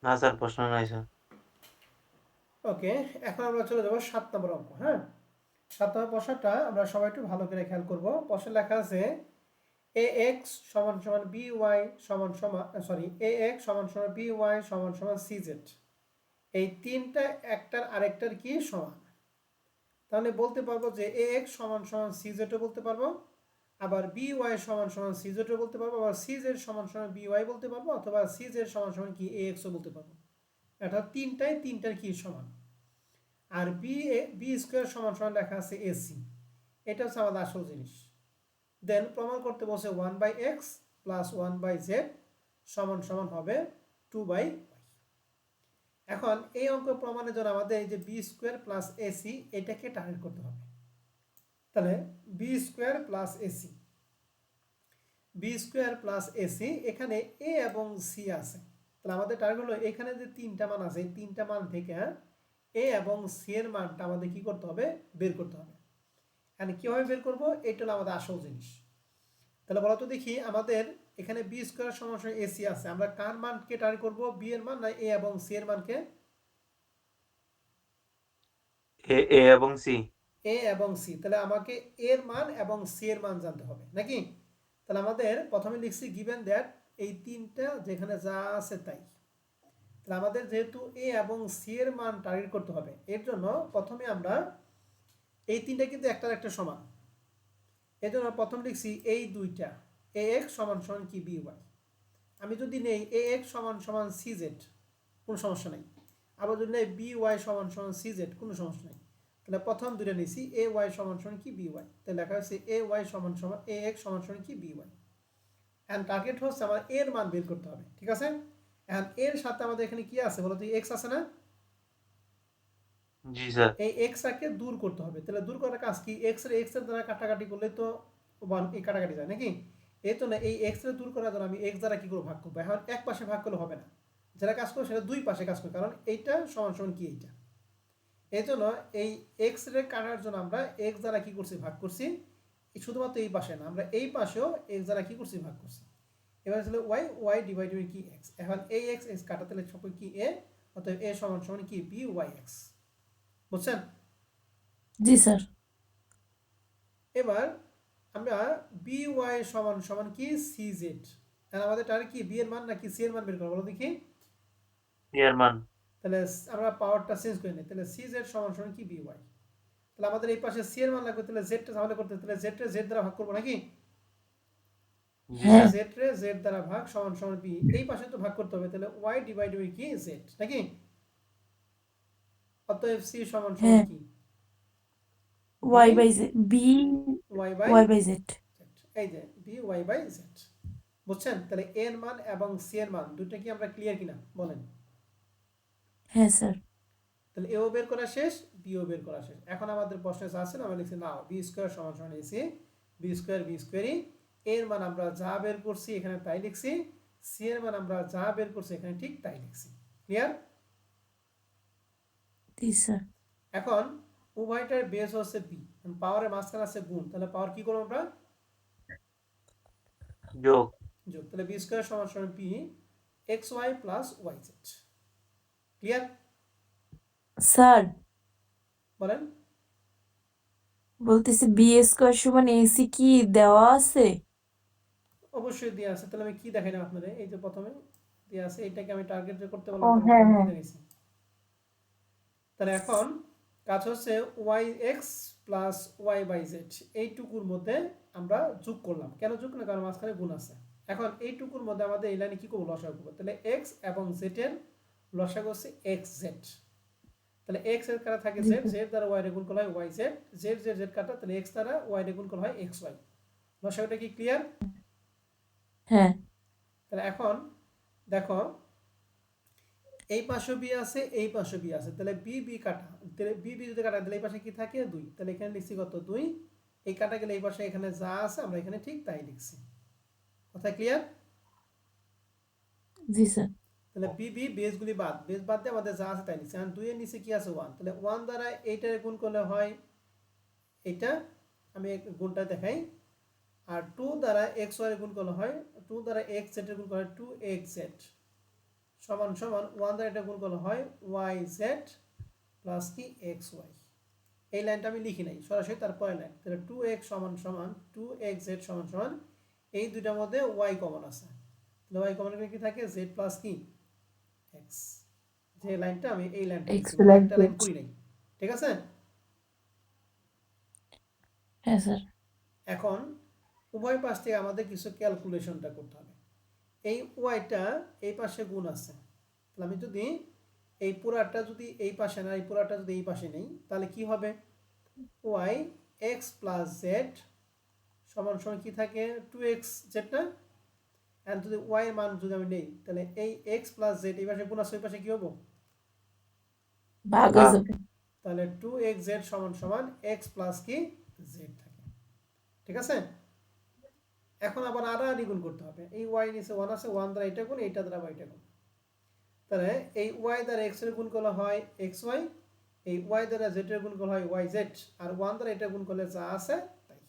Speaker 3: না স্যার, প্রশ্ন নাই স্যার।
Speaker 1: ওকে, এখন আমরা চলে যাবো 7 নম্বর অঙ্ক। হ্যাঁ, 7 নম্বর প্রশ্নটা আমরা সবাই একটু ভালো করে খেয়াল করব। প্রশ্নে লেখা আছে ax সমান সমান by সমান সমান ax সমান সমান by সমান সমান cz, এই তিনটা একটার আরেকটার কি সমান। তাহলে বলতে পারবো যে ax সমান সমান cz ও বলতে পারবো, আবার by সমান সমান cz ও বলতে পারবো, আবার cz সমান সমান by বলতে পারবো, অথবা cz সমান সমান কি ax ও বলতে পারবো। এটা তিনটার কি সমান। আর বি স্কোয়ার সমান সমান লেখা আছে এসি, এটা হচ্ছে আমাদের আসল জিনিস। দেন প্রমাণ করতে বলছে 1/x প্লাস 1/z সমান সমান হবে 2/y। এখন এই অঙ্ক প্রমাণের জন্য আমাদের এই যে বি স্কোয়ার প্লাস এসি এটাকে টার্গেট করতে হবে। তাহলে B square plus AC, B square plus AC, এখানে এ এবং সি আছে। তাহলে আমাদের টার্গেট হলো এখানে যে তিনটা মান আছে, এই তিনটা মান থেকে এ এবং সি এর মানটা আমাদের কি করতে হবে, বের করতে হবে। এখানে কিভাবে বের করব, এটা হলো আমাদের আসল জিনিস। তাহলে বলতো দেখি, আমাদের এখানে বি স্কোয়ার সমান এসি আছে, আমরা কার মানকে টার্গেট করব, বি এর মান না এ এবং সি এর মানকে?
Speaker 3: এ এবং সি।
Speaker 1: এ এবং সি। তাহলে আমাকে এর মান এবং সি এর মান জানতে হবে নাকি। তাহলে আমাদের প্রথমে লিখছি গিভেন দ্যাট এই তিনটা যেখানে যা আছে তাই। তাহলে আমাদের যেহেতু এ এবং সি এর মান টার্গেট করতে হবে, এর জন্য প্রথমে আমরা এই তিনটা কিন্তু একটার একটা সমান, এর জন্য প্রথম লিখছি এই দুইটা এ এক্স সমান সমান কি বি ওয়াই। আমি যদি নেই এ এক্স সমান সমান সি জেড, কোনো সমস্যা নাই। আবার যদি নেই বি ওয়াই সমান সমান সি জেড, কোনো সমস্যা নাই। তাহলে প্রথম দুইটা নিছি এ ওয়াই সমান সমান কি বি ওয়াই, তাহলে লেখা হচ্ছে এ ওয়াই সমান সমান এ এক্স সমান সমান কি বি ওয়াই। এন্ড টার্গেট হচ্ছে আমার এর মান বের করতে হবে, ঠিক আছে। এন্ড এর সাথে আমাদের এখানে কি আছে বলো তো, এক্স আছে না।
Speaker 3: জি স্যার।
Speaker 1: এই এক্সটাকে দূর করতে হবে। তাহলে দূর করার কাজ কি, এক্স এর দ্বারা কাটাকাটি করলে তো ওয়ান এই কাটাকাটি যায় নাকি। এই তো না, এই এক্স এর দূর করার জন্য আমি এক্স দ্বারা কি করে ভাগ করবো, এখন এক পাশে ভাগ করলে হবে না, যারা কাজ করবে সেটা দুই পাশে কাজ করবে, কারণ এইটা সমান সমান কি এইটা। এই জন্য এই এক্স রে কাটার জন্য আমরা এক্স দ্বারা কি করছি, ভাগ করছি। শুধুমাত্র এই পাশে না, আমরা এই পাশেও এক্স দ্বারা কি করছি, ভাগ করছি। এবার ছিল ওয়াই, ওয়াই ডিভাইডেড কি এক্স। এখন এই এক্স এক্স কাটাতে সব কি এ, অতএব এ সমান সমান কি বি ওয়াই এক্স। বুঝছেন?
Speaker 2: জি স্যার।
Speaker 1: এবার আমরা বি ওয়াই সমান সমান কি সি জেড, আর আমাদের টার কি বি এর মান নাকি সি এর মান বের করবো বলো দেখি।
Speaker 3: এর মান।
Speaker 1: তাহলে আমরা পাওয়ারটা চেঞ্জ করে নিই, তাহলে সি জেড সমান সমান কি বি ওয়াই। তাহলে আমাদের এই পাশে সি এর মান লাগবে, তাহলে জেডটা ঝামেলা করতে, তাহলে জেড রে জেড দ্বারা ভাগ করবো নাকি।
Speaker 3: জি
Speaker 2: হ্যাঁ।
Speaker 3: স্যার।
Speaker 1: জেড রে জেড দ্বারা ভাগ সমান সমান বি, এই পাশে তো ভাগ করতে হবে, তাহলে ওয়াই ডিভাইড বাই কি জেড নাকি। অতএব সি সমান সমান
Speaker 2: হ্যাঁ,
Speaker 1: কি B
Speaker 2: Y by Z, B
Speaker 1: Y by
Speaker 2: Y by Z.
Speaker 1: Z. এই যে বি ওয়াই বাই জেড। বুঝছেন? তাহলে এর মান এবং সি এর মান দুটো কি আমরা ক্লিয়ার কিনা বলেন।
Speaker 2: হ্যাঁ স্যার।
Speaker 1: তাহলে এও বের করা শেষ, বিও বের করা শেষ। এখন আমাদের প্রশ্নে আছে না, আমরা লিখছি নাও বি স্কোয়ার সমান সমান এসি বি স্কোয়ারই, এর মান আমরা যা বের করছি এখানে তাই লিখছি, সি এর মান আমরা যা বের করছি এখানে ঠিক তাই লিখছি। ক্লিয়ার?
Speaker 2: জি স্যার।
Speaker 1: এখন উভয়টার বেস হচ্ছে বি, পাওয়ারের মাঝখানে আছে গুণ, তাহলে পাওয়ার কি করবো আমরা,
Speaker 3: যোগ।
Speaker 1: যোগ। তাহলে বি স্কোয়ার সমান সমান B X Y plus Y Z. Clear?
Speaker 2: Sir
Speaker 1: বলেন।
Speaker 2: বলতেছি বি স্কোয়ার সমান এসি কি দেওয়া আছে?
Speaker 1: অবশ্যই দেওয়া আছে। তাহলে আমি কি দেখাই না আপনাদের, এই যে প্রথমে দেওয়া আছে, এটাকে আমি টার্গেট করতে
Speaker 2: ও
Speaker 1: বললাম,
Speaker 2: হ্যাঁ
Speaker 1: তাহলে কি
Speaker 2: হ্যাঁ।
Speaker 1: দেখাইছি। তাহলে এখন কাজ হচ্ছে Y X plus Y by Z, এইটুকুর মধ্যে আমরা যোগ করলাম। কেন যোগ করলাম, কারণ মাঝখানে গুণ আছে। এখন এইটুকুর মধ্যে আমাদের এই লাইনে কি করবো, লসাগু করবো। তাহলে এক্স এবং জেড এর লসাগু হচ্ছে এক্স জেড। তাহলে এক্স এর কাটা থাকে
Speaker 2: জি
Speaker 1: জেড,
Speaker 2: স্যার।
Speaker 1: জেড দ্বারা ওয়াই রে গুণ করা হয় Y Z, Z Z Z কাটা, তাহলে এক্স দ্বারা ওয়াই রে গুণ করা হয় এক্স ওয়াই। লসাগুটা কি ক্লিয়ার?
Speaker 2: হ্যাঁ।
Speaker 1: তাহলে এখন দেখো, এই পাশে বি আছে, এই পাশে বি আছে, তাহলে বি বি কাটা, তাহলে বি বি যদি কাটা তাহলে এই পাশে কি থাকে 2, তাহলে এখানে লিখছি কত 2, এই কাটা গেলে এই পাশে এখানে যা আছে আমরা এখানে ঠিক তাই লিখছি। কথা ক্লিয়ার?
Speaker 2: জি স্যার।
Speaker 1: তাহলে বি বি বেসগুলি বাদ, বেস বাদ দিয়ে আমাদের যা আছে তাই লিখছি। এখন 2 এর নিচে কি আছে 1, তাহলে 1 দ্বারা এইটার গুণ করলে হয় এটা, আমি গুণটা দেখাই। আর 2 দ্বারা এক্স ওয়াই গুণ করলে হয়, 2 দ্বারা এক্স জেড এর গুণ করা হয় 2xz সমান সমান 1 দ্বারা এটা গুণ করলে হয় yz প্লাস কি xy। এই লাইনটা আমি লিখি নাই, সরাসরি তারপরে লাইন। তাহলে 2x সমান সমান 2xz সমান সমান এই দুইটার মধ্যে ওয়াই কমন আছে, তাহলে ওয়াই কমন কি থাকে জেড প্লাস কি এক্স, যে লাইনটা আমি এই লাইনটা
Speaker 2: x
Speaker 1: দিচ্ছি,
Speaker 2: প্লাস
Speaker 1: একটা লাইন
Speaker 2: z।
Speaker 1: করি নাই, ঠিক আছে।
Speaker 2: হ্যাঁ স্যার।
Speaker 1: এখন উভয় পাশ থেকে আমাদের কিছু ক্যালকুলেশনটা করতে হবে। এই ওয়াইটা এই পাশে গুণ আছে, তাহলে আমি যদি এই পুরাটা যদি এই পাশে না এই পুরাটা যদি এই পাশে নেই তাহলে কি হবে, ওয়াই এক্স প্লাস জেড সমান সমান কি থাকে 2x জেডটা, আর যদি ওয়াই এর মান যদি আমি নেই তাহলে এই এক্স প্লাস জেড এই পাশে গুণ আছে ওই পাশে কি হবো,
Speaker 2: ভাগ হয়ে
Speaker 3: ভাগ।
Speaker 2: যাবে।
Speaker 1: তাহলে 2x জেড সমান সমান এক্স প্লাস কি জেড থাকে, ঠিক আছে। এখন আবার আড়াআড়ি গুণ করতে হবে, এই ওয়াই নিচে 1 আছে, 1 দ্বারা এটা গুণ, এইটা দ্বারা আবার এটা গুণ, তাহলে এই ওয়াই দ্বারা এক্স এর গুণ করলে হয় এক্স ওয়াই, এই ওয়াই দ্বারা জেড এর গুণ করলে হয় ওয়াই জেড, আর 1 দ্বারা এটা গুণ করলে যা আছে তাই।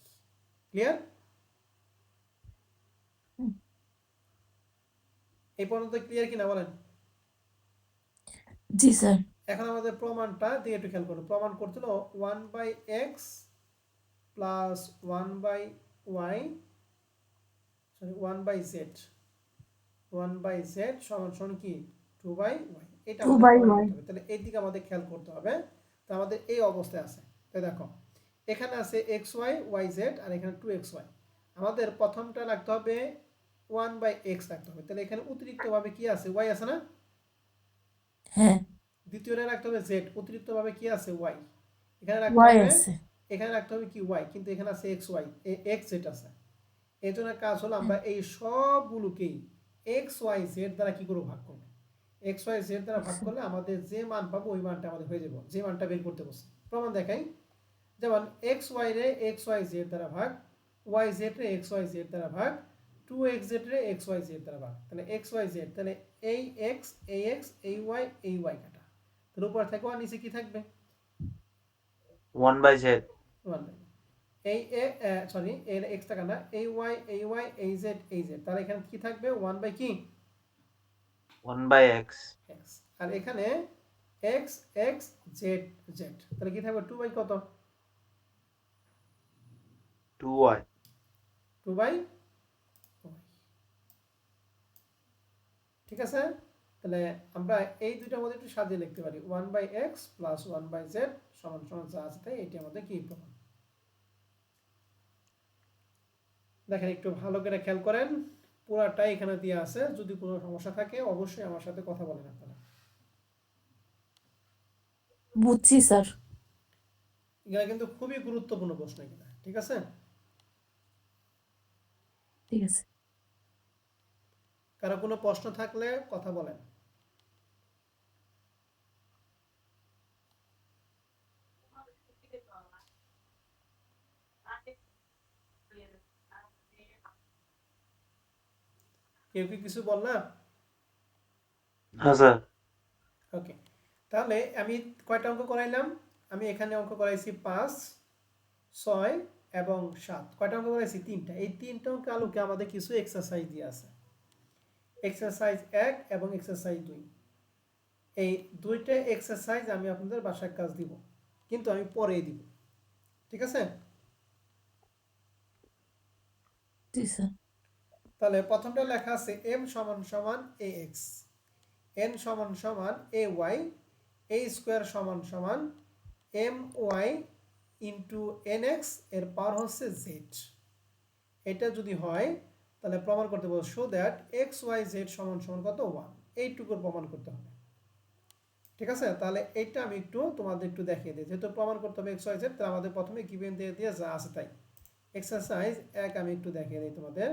Speaker 1: ক্লিয়ার?
Speaker 2: হুম,
Speaker 1: এই পর্যন্ত ক্লিয়ার কিনা বলেন?
Speaker 2: জি স্যার।
Speaker 1: এখন আমাদের প্রমাণটা দিয়ে একটু খেয়াল করুন, প্রমাণ করছিল 1/x plus 1/y sorry 1/z, 1/z সমান সমান কি 2/y, এটা
Speaker 2: টু
Speaker 1: আমাদের
Speaker 2: বাই
Speaker 1: প্রমাণ
Speaker 2: ওয়াই।
Speaker 1: করতে হবে, তাহলে এই দিকে আমাদের খেয়াল করতে হবে। তো আমাদের এই অবস্থায় আছে, তাই দেখো এখানে আছে xy yz আর এখানে 2xy, আমাদের প্রথমটা রাখতে হবে 1/x রাখতে হবে, তাহলে এখানে অতিরিক্তভাবে কি আছে y আছে না,
Speaker 2: হ্যাঁ,
Speaker 1: দ্বিতীয়টা রাখতে হবে z, অতিরিক্তভাবে কি আছে y, এখানে রাখতে
Speaker 2: ওয়াই
Speaker 1: হবে,
Speaker 2: আছে।
Speaker 1: এখানে রাখতে হবে কি y, কিন্তু এখানে আছে xy xz আছে। এই জন্য কাজ হলো
Speaker 2: হ্যাঁ,
Speaker 1: আমরা এই সবগুলোকেই এক্স ওয়াই জেড দ্বারা কি করে ভাগ করবো, এক্স ওয়াই জেড দ্বারা ভাগ করলে আমাদের যে মান পাবো ওই মানটা আমাদের হয়ে যাবে, যে মানটা বের করতে বসে। প্রমাণ দেখাই, যেমন এক্স ওয়াই রে এক্স ওয়াই জেড দ্বারা ভাগ, ওয়াই জেড রে এক্স ওয়াই জেড দ্বারা ভাগ, 2xz রে এক্স ওয়াই জেড দ্বারা ভাগ, তাহলে এক্স ওয়াই জেড, তাহলে এই এক্স এই ওয়াই কাটা, তাহলে উপর থেকে আর নিচে কি থাকবে
Speaker 3: 1/z।
Speaker 1: 1 এই সরি এর এক্স টাকা না, এই ওয়াই এই জেড তাহলে এখানে কি থাকবে 1 কি
Speaker 3: 1/x।
Speaker 1: এক্স, আর এখানে এক্স এক্স জেড জেড, তাহলে কি থাকবে 2 কত
Speaker 3: 2y।
Speaker 1: 2 ঠিক আছে। তাহলে আমরা এই দুইটার মধ্যে একটু সাজিয়ে লিখতে পারি 1/x প্লাস 1/z সমান সমান যা আছে তাই, এটি আমাদের কি প্রমাণ। দেখেন একটু ভালো করে খেয়াল করেন, পুরাটাই এখানে দিয়ে আছে, যদি কোনো সমস্যা থাকে অবশ্যই আমার সাথে কথা বলেন আপনারা।
Speaker 2: বুঝছি স্যার।
Speaker 1: এগুলা কিন্তু খুবই গুরুত্বপূর্ণ প্রশ্ন এগুলা, ঠিক আছে।
Speaker 2: ঠিক আছে।
Speaker 1: কারো কোনো প্রশ্ন থাকলে কথা বলেন। কেউ কি কিছু বল না?
Speaker 3: হ্যাঁ স্যার।
Speaker 1: ওকে, তাহলে আমি কয়টা অঙ্ক করাইলাম, আমি এখানে অঙ্ক করাইছি 5, 6 এবং 7, কয়টা অঙ্ক করাইছি 3টা, এই 3টা অঙ্ক আলোকে আমাদের কিছু এক্সারসাইজ দিয়ে আছে, এক্সারসাইজ 1 এবং এক্সারসাইজ 2, এই দুইটা এক্সারসাইজ আমি আপনাদের বাসায় কাজ দিব, কিন্তু আমি পরে দিব, ঠিক আছে।
Speaker 2: জি স্যার।
Speaker 1: তাহলে প্রথমটা লেখা আছে m সমান সমান ax, n সমান সমান ay, a স্কোয়ার সমান সমান my ইন্টু nx এর পাওয়ার হচ্ছে z, এটা যদি হয় তাহলে প্রমাণ করতে বলবো show that X Y Z সমান সমান কত 1, এইটুকুর প্রমাণ করতে হবে, ঠিক আছে। তাহলে এইটা আমি একটু তোমাদের একটু দেখিয়ে দিই, যেহেতু প্রমাণ করতে হবে এক্স ওয়াই জেড, তাহলে আমাদের প্রথমে গিভেন দিয়ে দিয়ে যা আছে তাই। এক্সারসাইজ 1 আমি একটু দেখিয়ে দিই তোমাদের,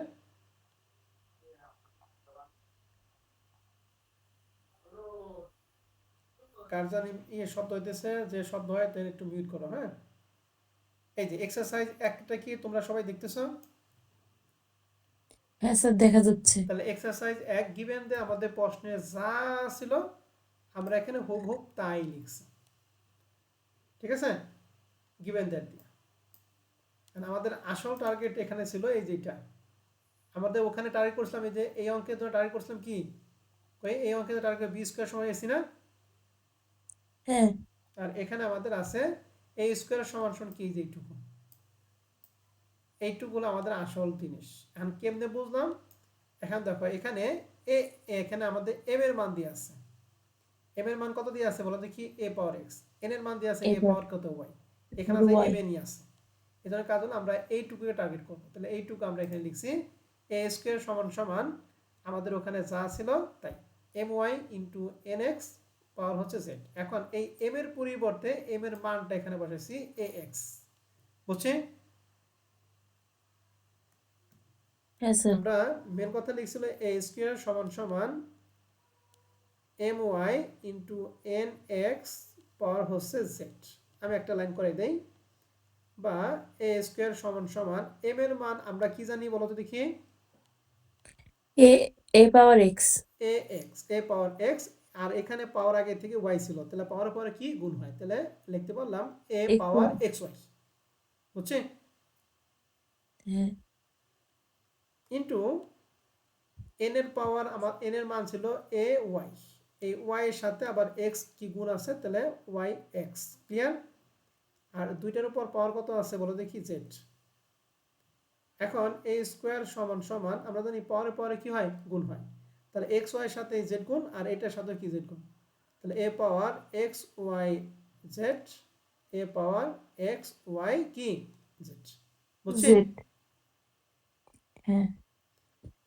Speaker 1: কার জানি শব্দ হইতেছে, যে শব্দ হয় তাহলে একটু মিউট করো, হ্যাঁ। এই যে এক্সারসাইজ 1টা কি তোমরা সবাই দেখতেছো?
Speaker 2: হ্যাঁ স্যার, দেখা যাচ্ছে।
Speaker 1: তাহলে এক্সারসাইজ 1 গিভেন দিয়ে আমাদের প্রশ্নে যা ছিল আমরা এখানে হুবহুব তাই লিখছি, ঠিক আছে, গিভেন দ্যাট দিয়ে। আমাদের আসল টার্গেট এখানে ছিল এই যেটা, আমাদের ওখানে টার্গেট করছিলাম এই যে এই অঙ্কের জন্য টার্গেট করছিলাম কি, এই অঙ্কের টার্গেট বি স্কোয়ার সমান এসি না,
Speaker 2: হ্যাঁ।
Speaker 1: আর এখানে আমাদের আছে এ স্কোয়ার সমান সমান কি, যে এইটুকু, এইটুকুলো আমাদের আসল জিনিস। এখন কেমনে বুঝলাম? এখন দেখো এখানে এখানে আমাদের m এর মান দিয়ে আছে। m এর মান কত দিয়ে আছে বলো দেখি? a power x। n এর মান দিয়ে আছে a
Speaker 2: এবার
Speaker 1: পাওয়ার কত y। এখানে আছে
Speaker 2: ওয়াই
Speaker 1: m এ নিয়ে আছে। এই জন্য কাজ হলো আমরা এইটুকুকে টার্গেট করব। তাহলে এইটুকু আমরা এখানে লিখছি a স্কয়ার সমান সমান আমাদের ওখানে যা ছিল তাই my ইন্টু nx পাওয়ার হচ্ছে z। এখন এই m এর পরিবর্তে m এর মানটা এখানে বসাইছি ax। বুঝছি?
Speaker 2: হ্যাঁ স্যার
Speaker 1: আমরা মেন কথা লিখছিল a স্কয়ার সমান সমান my ইন্টু nx পাওয়ার হচ্ছে z। আমি একটা লাইন করে দেই, বা a স্কয়ার সমান সমান m এর মান আমরা কি জানি বলো তো দেখি?
Speaker 2: A a power x
Speaker 1: ax, a power x। আর এখানে পাওয়ার আগে থেকে y ছিল, তাহলে পাওয়ার পরে কি গুণ হয়, তাহলে লিখতে পারলাম a
Speaker 2: এক্স
Speaker 1: পাওয়ার xy। বুঝছি?
Speaker 2: হ্যাঁ
Speaker 1: ইন্টু n এর পাওয়ার, আমার n এর মান ছিল ay। এই y এর সাথে আবার x কি গুণ আছে, তাহলে yx। ক্লিয়ার? আর দুইটার উপর পাওয়ার কত আছে বলো দেখি? z। এখন a স্কয়ার সমান সমান আমরা জানি পাওয়ারে পাওয়ারে কি হয়? গুণ হয়। তাহলে x y এর সাথে z গুণ, আর এটার সাথে কি z গুণ। তাহলে a power x y z, a power x y কি z। বুঝছি?
Speaker 2: জেড হ্যাঁ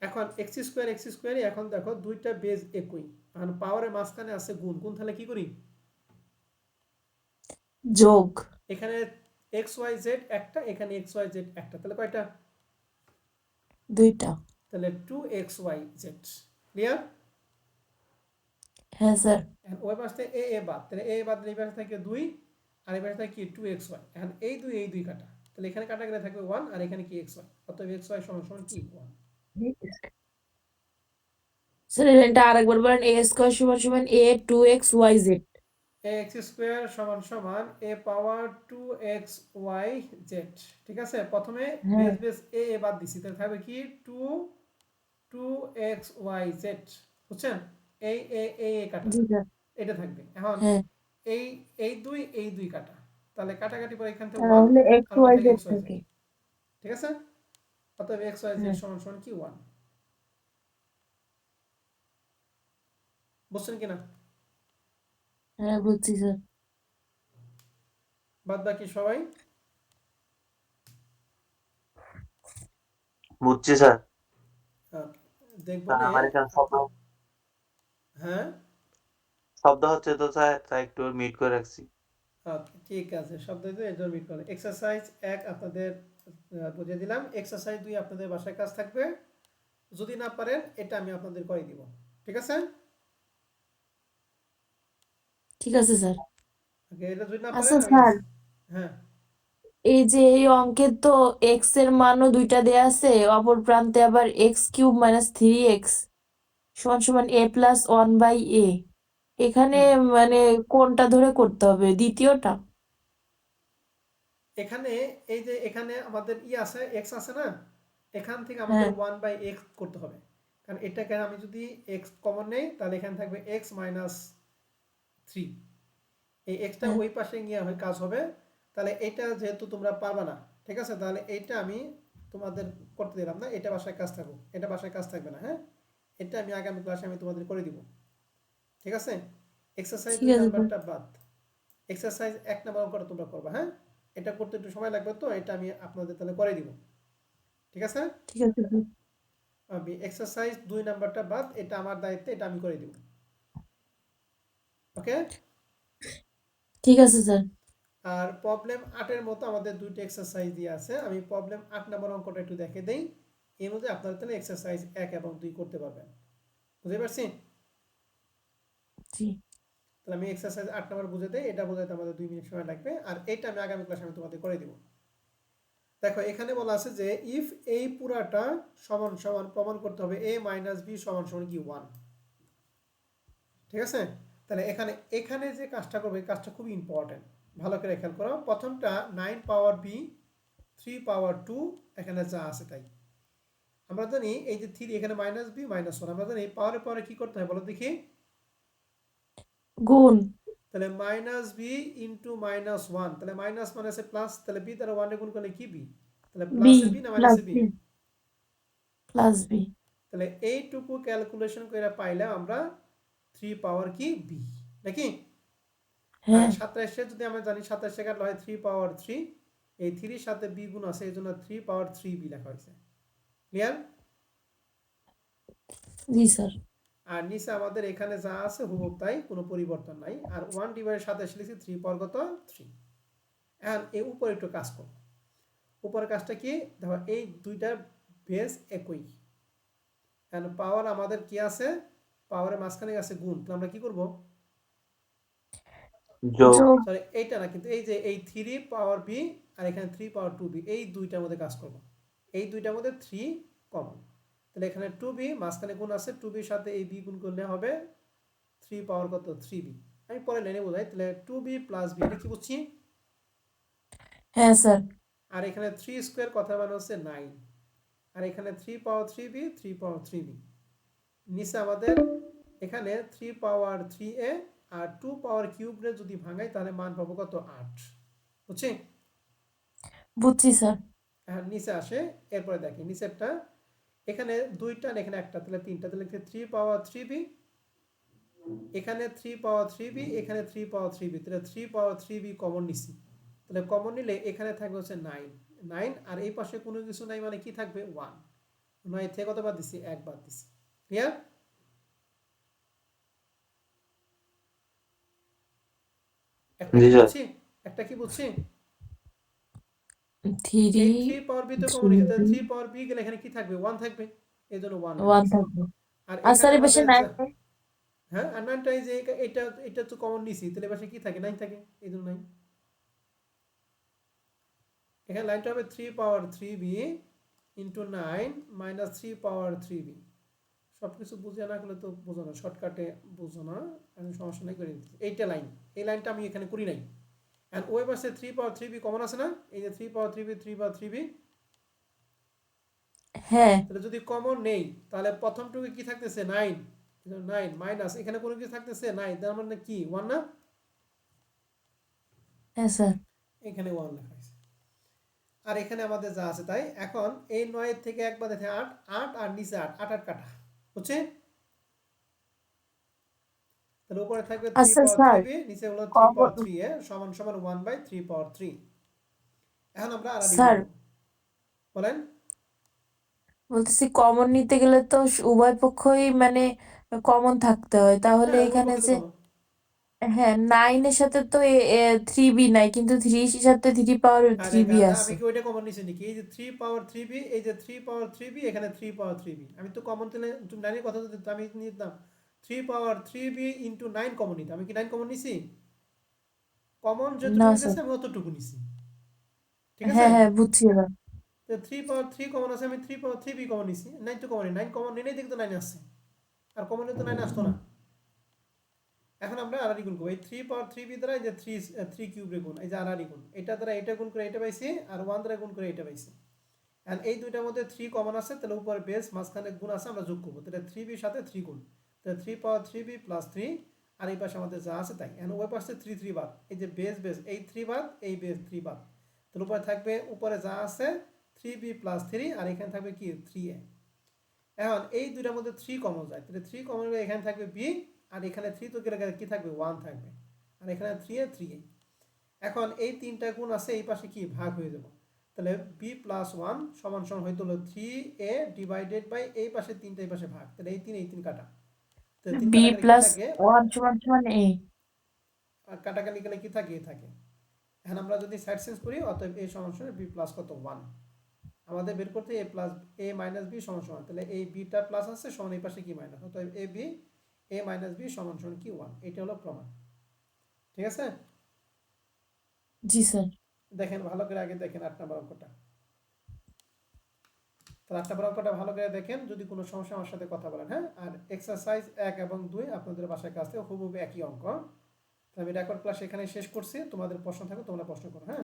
Speaker 1: এখন x স্কয়ার এখন দেখো দুইটা বেজ একই, আর পাওয়ারের মাঝখানে আছে গুণ। গুণ তাহলে কি করি?
Speaker 2: যোগ
Speaker 1: এখানে x y z একটা, এখানে x y z একটা, তাহলে কয়টা?
Speaker 2: দুইটা
Speaker 1: তাহলে 2xyz। ক্লিয়ার?
Speaker 2: হ্যাঁ স্যার
Speaker 1: ওই পাশে a বাদ, তাহলে a বাদ দিলে এই পাশে থাকে 2, আর এই পাশে থাকে কি 2xy। এখন এই দুই কাটা, তাহলে এখানে কাটা গেলে থাকবে 1, আর এখানে কি xy। অতএব xy সমান সমান কি 1।
Speaker 2: স্যার এটা আরেকবার বলেন এ স্কয়ার সমান সমান a 2xyz
Speaker 1: ax স্কয়ার সমান সমান a পাওয়ার 2xyz। ঠিক আছে? প্রথমে
Speaker 2: হ্যাঁ
Speaker 1: বেস a বাদ দিছি, তাহলে থাকবে কি 2xyz। বুঝছেন? এই কাটা
Speaker 2: জি স্যার
Speaker 1: এটা থাকবে। এখন
Speaker 2: হ্যাঁ
Speaker 1: এই এই দুই কাটা, তাহলে কাটাকাটি পরে এখান থেকে 1,
Speaker 2: তাহলে এক্স
Speaker 1: আর ওটা
Speaker 2: ওয়াই
Speaker 1: থেকে
Speaker 2: জেড
Speaker 1: xyz।
Speaker 2: থাকে
Speaker 1: ঠিক আছে? অতএব xyz
Speaker 2: হ্যাঁ
Speaker 1: সমান সমান কি 1। বুঝছেন কিনা?
Speaker 2: হ্যাঁ বুঝছি স্যার
Speaker 1: বাদ বাকি সবাই?
Speaker 3: বুঝছি স্যার।
Speaker 1: Okay, দেখবো
Speaker 3: স্যার
Speaker 1: নে
Speaker 3: আমার এখানে শব্দ
Speaker 1: হ্যাঁ
Speaker 3: শব্দ হচ্ছে তো স্যার, তাই একটু মিউট করে রাখছি।
Speaker 1: ওকে, ঠিক আছে। শব্দ দিয়ে এটা মিট করে। এক্সারসাইজ 1 আপনাদের বুঝিয়ে দিলাম। এক্সারসাইজ 2 আপনাদের বাসায় কাজ থাকবে। যদি না পারেন এটা আমি আপনাদের করে দিব। ঠিক আছে?
Speaker 2: ঠিক আছে স্যার
Speaker 1: ওকে, এটা যদি না পারেন
Speaker 2: আচ্ছা
Speaker 1: আমি
Speaker 2: স্যার
Speaker 1: হ্যাঁ
Speaker 2: এই যে এই অঙ্কের তো এক্স এর মানও দুইটা দেয়া আছে অপর প্রান্তে আবার এক্স কিউব মাইনাস 3x সমান সমান a প্লাস 1/a এখানে
Speaker 1: হুম
Speaker 2: মানে কোনটা ধরে করতে হবে দ্বিতীয়টা
Speaker 1: এখানে এই যে এখানে আমাদের আছে x আছে না, এখান থেকে আমাদের
Speaker 2: হ্যাঁ
Speaker 1: 1/x করতে হবে। কারণ এটাকে আমি যদি x কমন নেই, তাহলে এখানে থাকবে x মাইনাস 3। এই এক্সটা
Speaker 2: হ্যাঁ
Speaker 1: ওই পাশে গিয়ে কাজ হবে। তাহলে এটা যেহেতু তোমরা পারবা না, ঠিক আছে, তাহলে এইটা আমি তোমাদের করতে দিলাম না। এটা বাসায় কাজ থাকুক, এটা বাসায় কাজ থাকবে না। হ্যাঁ, এটা আমি আগামী ক্লাসে আমি তোমাদের করে দিব। ঠিক আছে? এক্সারসাইজ
Speaker 2: ঠিক
Speaker 1: 2
Speaker 2: আছে স্যার
Speaker 1: নাম্বারটা বাদ, এক্সারসাইজ 1 নাম্বার অঙ্কটা তোমরা করবা। হ্যাঁ, এটা করতে একটু সময় লাগবে, তো এটা আমি আপনাদের তাহলে করে দিব। ঠিক আছে?
Speaker 2: ঠিক আছে স্যার
Speaker 1: আমি এক্সারসাইজ 2 নাম্বারটা বাদ, এটা আমার দায়িত্বে, এটা আমি করে দিব। ওকে?
Speaker 2: ঠিক আছে স্যার
Speaker 1: আর প্রবলেম 8 এর মতো আমাদের দুইটা এক্সারসাইজ দিয়ে আছে। আমি প্রবলেম 8 নম্বর অঙ্কটা একটু দেখে দেই। এর মধ্যে আপনারা তাহলে এক্সারসাইজ 1 এবং 2 করতে পারবেন। বুঝতে পারছি?
Speaker 2: জি
Speaker 1: তাহলে আমি এক্সারসাইজ 8 নম্বর বুঝে দেই। এটা বোঝাতে আমাদের 2 মিনিট সময় লাগবে, আর এটা আমি আগামী ক্লাসে আমি তোমাদের করে দিব। দেখো এখানে বলা আছে যে ইফ এই পুরাটা সমান সমান প্রমাণ করতে হবে a মাইনাস b সমান সমান কি 1। ঠিক আছে? তাহলে এখানে এখানে যে কাজটা করবে, এই কাজটা খুব ইম্পর্টেন্ট। ভালো করে খেয়াল করো। প্রথমটা 9 পাওয়ার b 3 পাওয়ার 2 এখানে যা আছে তাই। আমরা জানি এই যে 3 এখানে মাইনাস b মাইনাস 1, আমরা জানি পাওয়ারে পাওয়ারে কি করতে হয় বলো দেখি?
Speaker 2: গুণ
Speaker 1: তাহলে মাইনাস b ইন্টু মাইনাস 1, তাহলে মাইনাস মাইনাসে প্লাস, তাহলে b দ্বারা 1 গুণ করলে কি b। তাহলে
Speaker 2: বি
Speaker 1: প্লাসে বি না
Speaker 2: প্লাস
Speaker 1: মাইনাসে বি?
Speaker 2: B plus B.
Speaker 1: তাহলে এইটুকু ক্যালকুলেশন করে পাইলাম আমরা 3 পাওয়ার কি বি নাকি? আর
Speaker 2: হ্যাঁ
Speaker 1: 27 যদি আমরা জানি 27 কাটলে হয় 3 পাওয়ার 3, এই 3 এর সাথে বি গুণ আছে, এই জন্য 3 পাওয়ার 3 বি লেখা হয়েছে। ক্লিয়ার?
Speaker 2: জি স্যার।
Speaker 1: আর নিচে আমাদের এখানে যা আছে হুবহু তাই, কোনো পরিবর্তন নাই। আর 1 ডিভাইডেড 27 লিখছি 3 পাওয়ার কত 3। এখন এই উপরে একটু কাজ করব। উপরের কাজটা কি দেখো, এই দুইটা বেস একই, এখন পাওয়ার আমাদের কি আছে, পাওয়ারের মাঝখানে আছে গুণ, তাহলে আমরা কি করব?
Speaker 3: যোগ।
Speaker 2: যোগ।
Speaker 1: সরি এইটা না, কিন্তু এই যে এই 3 পাওয়ার বি আর এখানে 3 পাওয়ার 2 বি, এই দুইটার মধ্যে কাজ করব। এই দুইটার মধ্যে 3 কমন, তাহলে এখানে 2 বি মাঝখানে গুণ আছে, 2 বির সাথে এই বি গুণ করলে হবে 3 পাওয়ার কত 3 বি। আমি পরে লাইনে বোঝাই, তাহলে 2 বি প্লাস বি, এটা কি বুঝছি?
Speaker 2: হ্যাঁ স্যার।
Speaker 1: আর এখানে 3 স্কোয়ার কথা মানে হচ্ছে 9, আর এখানে 3 পাওয়ার 3 বি 3 পাওয়ার 3 বি। নিচে আমাদের এখানে 3 পাওয়ার 3 এ আর 2 পাওয়ার কিউব যদি ভাঙাই তাহলে মান পাবো কত 8, বুঝছি?
Speaker 2: বুঝছি স্যার।
Speaker 1: হ্যাঁ নিচে আসে, এরপরে দেখি নিচেরটা, এখানে দুইটা আর এখানে একটা, তাহলে তিনটা, তাহলে 3 পাওয়ার 3 বি, এখানে 3 পাওয়ার 3 বি, এখানে 3 পাওয়ার 3 বি, তাহলে 3 পাওয়ার 3 বি কমন নিছি, তাহলে কমন নিলে এখানে থাকবে হচ্ছে 9, 9 আর এই পাশে কোনো কিছু নাই মানে কি থাকবে 1, 9 থেকে কত বাদ দিছি 1 বাদ দিছি। ক্লিয়ার? একটা
Speaker 3: জি
Speaker 1: কি
Speaker 3: স্যার।
Speaker 1: বুঝছি, একটা কি বুঝছি?
Speaker 2: থ্রি
Speaker 1: এই 3 পাওয়ার বি তো কমন
Speaker 2: থ্রি
Speaker 1: নিছে, তাহলে 3 পাওয়ার বি গেলে এখানে কি থাকবে 1 থাকবে, এই জন্য 1 লেখা
Speaker 2: ওয়ান
Speaker 1: হয়েছে।
Speaker 2: থাকবে।
Speaker 1: আর
Speaker 2: আর
Speaker 1: এখানে
Speaker 2: স্যার এই পাশে
Speaker 1: আমাদের
Speaker 2: 9।
Speaker 1: হ্যাঁ আর 9টা এই যে এটা এটা তো কমন নিছি, তাহলে এবার কি থাকে 9 থাকে, এই জন্য 9। এখানে লাইনটা হবে 3 পাওয়ার 3 বি ইন্টু 9 মাইনাস 3 পাওয়ার 3 বি। সব কিছু বুঝে না করলে তো বোঝো না, শর্টকাটে বুঝো না, আমি সমস্যা নাই করে দিচ্ছি। এইটা লাইন, এই লাইনটা আমি এখানে করি নাই। অ্যান্ড ওই পাশে 3 পাওয়ার 3 বি কমন আছে না, এই যে 3 পাওয়ার 3 বি 3 পাওয়ার 3 বি,
Speaker 2: হ্যাঁ
Speaker 1: তাহলে যদি কমন নেই তাহলে প্রথমটুকু কি থাকতেছে 9, 9 মাইনাস এখানে কোনো কিছু থাকতেছে 9, তার মানে কি 1 না,
Speaker 2: হ্যাঁ স্যার।
Speaker 1: এখানে 1 লেখা আছে। আর এখানে আমাদের যা আছে তাই। এখন এই 9 থেকে একবার দেখে 8, 8 আর নিচে 8, 8 8 কাটা হচ্ছে, তাহলে উপরে থাকবে 3
Speaker 2: আচ্ছা
Speaker 1: পাওয়ার
Speaker 2: স্যার
Speaker 1: 3 বি, নিচে হলো 3
Speaker 2: কমন।
Speaker 1: পাওয়ার 3 এ সমান সমান 1 বাই 3 পাওয়ার 3। এখন আমরা আড়াআড়ি
Speaker 2: স্যার
Speaker 1: করব, বলেন।
Speaker 2: বলতেছি কমন নিতে গেলে তো উভয় পক্ষই মানে কমন থাকতে হয়, তাহলে
Speaker 1: হ্যাঁ উভয়
Speaker 2: এখানে
Speaker 1: পক্ষে তো
Speaker 2: যে
Speaker 1: কমন।
Speaker 2: হ্যাঁ 9 এর সাথে তো থ্রি বি নাই, কিন্তু 3 এর সাথে 3 পাওয়ার
Speaker 1: আরে
Speaker 2: 3 বি
Speaker 1: গাধা,
Speaker 2: আছে।
Speaker 1: আমি কি ওইটা কমন নিছি নাকি? এই যে 3 পাওয়ার 3 বি, এই যে 3 পাওয়ার 3 বি, এখানে 3 পাওয়ার 3 বি, আমি তো কমন তুলে তুমি 9 এর কথা যদি আমি নিতাম 3 পাওয়ার 3 বি ইন্টু 9 কমন নিতাম, আমি কি 9 কমন নিছি? কমন
Speaker 2: না
Speaker 1: যতটুকু
Speaker 2: স্যার।
Speaker 1: গেছে আমি অতটুকু নিছি, ঠিক আছে?
Speaker 2: হ্যাঁ হ্যাঁ বুঝছি এবার।
Speaker 1: তো 3 পাওয়ার 3 কমন আছে, আমি 3 পাওয়ার 3 বি কমন নিছি, 9 তো কমন, 9 কমন নিলেই দেখতো 9 আসছে, আর কমনে তো 9 আসতো না। এখন আমরা আড়াআড়ি গুণ করব, এই 3 পাওয়ার 3 বি দ্বারা এই যে 3 কিউব গুণ, এই যে আড়াআড়ি গুণ, এটা দ্বারা এটা গুণ করে এটা পাইছি, আর 1 দ্বারা গুণ করে এটা পাইছি। এন্ড এই দুইটার মধ্যে 3 কমন আছে, তাহলে উপরে বেস মাঝখানে গুণ আছে, আমরা যোগ করব, তাহলে 3 বির সাথে 3 গুণ, তাহলে 3 পাওয়ার 3 বি প্লাস 3, আর এই পাশে আমাদের যা আছে তাই। এন্ড ওই পাশে 3 3 বাদ, এই যে বেস বেস এই 3 বাদ, এই বেস 3 বাদ, তাহলে উপরে থাকবে উপরে যা আছে 3 বি প্লাস 3, আর এখানে থাকবে কি 3 এ। এখন এই দুইটার মধ্যে 3 কমন যায়, তাহলে 3 কমন গেলে এখানে থাকবে বি, আর এখানে 3 তো গেলে কি থাকবে 1 থাকবে, আর এখানে 3 এ 3 এ। এখন এই তিনটা গুণ আছে, এই পাশে কি ভাগ হয়ে যাব, তাহলে বি প্লাস 1 সমান সমান হইতো হলো 3 এ ডিভাইডেড বাই এই পাশে 3টা এই পাশে ভাগ, তাহলে এই 3 কাটা, তাহলে 3
Speaker 2: বি
Speaker 1: কাটাকালি কি
Speaker 2: প্লাস
Speaker 1: থাকে,
Speaker 2: 1 সমান সমান এ।
Speaker 1: আর কাটাকালি গেলে কি থাকে এ থাকে। এখন আমরা যদি সাইড চেঞ্জ করি, অতএব এ সমান সমান বি প্লাস কত 1, আমাদের বের করতে এ প্লাস এ মাইনাস বি সমান সমান, তাহলে এই বিটা প্লাস আছে সমান এই পাশে কি মাইনাস, অতএব A B A minus B সমান সমান কি 1, এটা হলো প্রমাণ। ঠিক আছে?
Speaker 2: জি স্যার।
Speaker 1: দেখেন ভালো করে আগে দেখেন 8 নম্বর অঙ্কটা, তাহলে 8 নম্বর অঙ্কটা ভালো করে দেখেন, যদি কোনো সমস্যা আমার সাথে কথা বলেন। হ্যাঁ, আর এক্সারসাইজ 1 এবং 2 আপনাদের বাসায় কাজ থেকে হুবহু একই অঙ্ক। আমি রেকর্ড ক্লাস এখানে শেষ করছি, তোমাদের প্রশ্ন থাকলে তোমরা প্রশ্ন করো। হ্যাঁ।